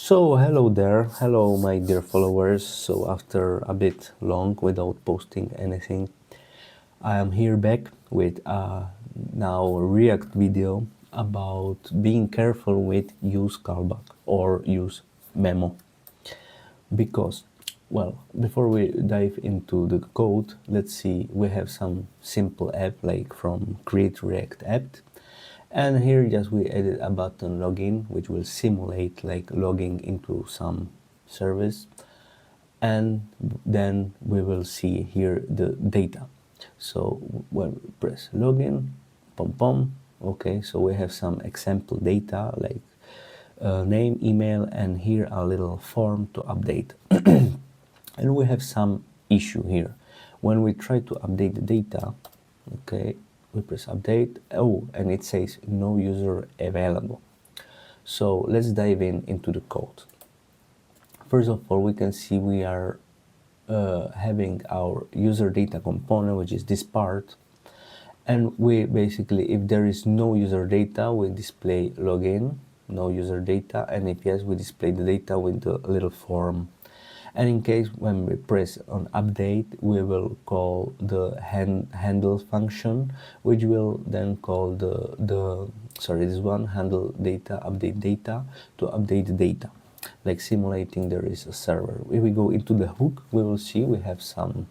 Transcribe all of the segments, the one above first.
So hello there, hello my dear followers. So after a bit long without posting anything, I am here back with a now React video about being careful with use callback or use memo. Because, well, before we dive into the code, let's see, we have some simple app like from create React app, and here just we added a button login which will simulate like logging into some service, and then we will see here the data. So when we press login, pom pom, okay, so we have some example data like name, email, and here a little form to update. And we have some issue here. When we try to update the data, okay, we press update, oh, and it says no user available. So let's dive into the code. First of all, we can see we are having our user data component, which is this part. And we basically, if there is no user data, we display login, no user data, and if yes, we display the data with the little form. And in case when we press on update, we will call the handle function, which will then call this one, handle data, update data, to update the data, like simulating there is a server. If we go into the hook, we will see we have some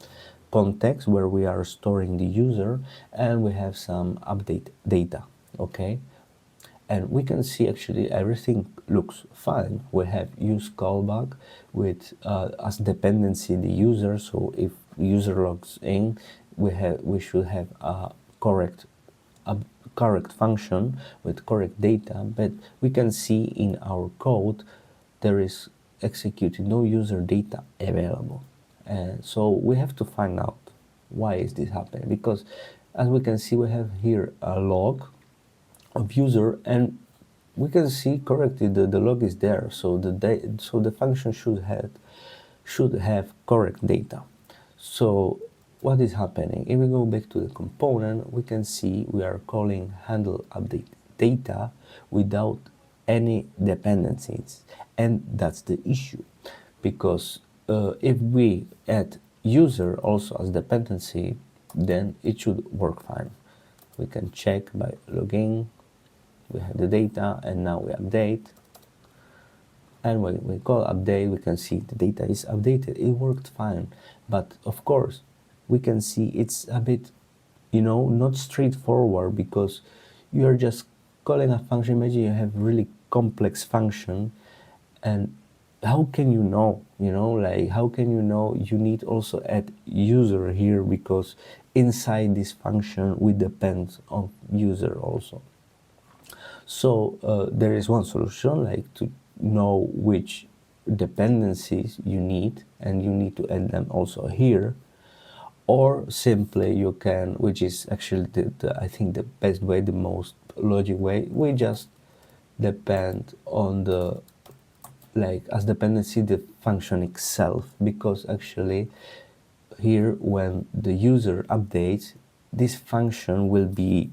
context where we are storing the user, and we have some update data, okay? And we can see actually everything looks fine. We have use callback with as dependency the user. So if user logs in, we should have a correct function with correct data. But we can see in our code there is executed no user data available. And so we have to find out why is this happening, because as we can see we have here a log of user, and we can see correctly the log is there, so the function should have correct data. So what is happening? If we go back to the component, we can see we are calling handle update data without any dependencies, and that's the issue, because if we add user also as dependency, then it should work fine. We can check by logging. We have the data, and now we update, and when we call update, we can see the data is updated. It worked fine, but of course we can see it's a bit, not straightforward, because you are just calling a function. Imagine you have really complex function, and how can you know, how can you know you need also add user here, because inside this function we depend on user also. So there is one solution, like to know which dependencies you need, and you need to add them also here. Or simply you can, which is actually I think the best way, the most logic way, we just depend on the, like as dependency, the function itself, because actually here when the user updates, this function will be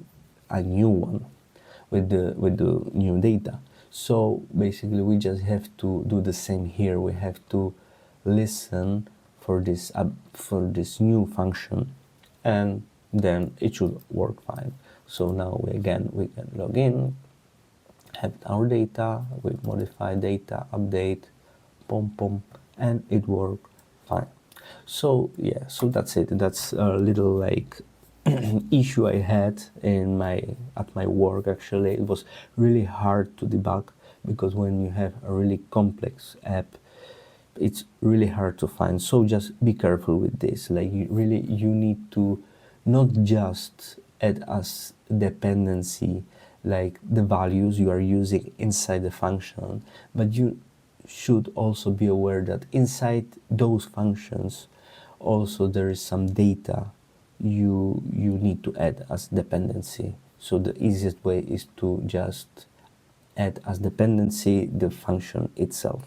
a new one with the new data. So basically we just have to do the same here. We have to listen for this new function, and then it should work fine. So now we can log in, have our data, we modify data, update, pom pom, and it worked fine. So yeah, so that's it. That's a little like issue I had at my work. Actually, it was really hard to debug, because when you have a really complex app, it's really hard to find. So just be careful with this. Like you need to not just add as dependency like the values you are using inside the function, but you should also be aware that inside those functions also there is some data you need to add as dependency. So the easiest way is to just add as dependency the function itself.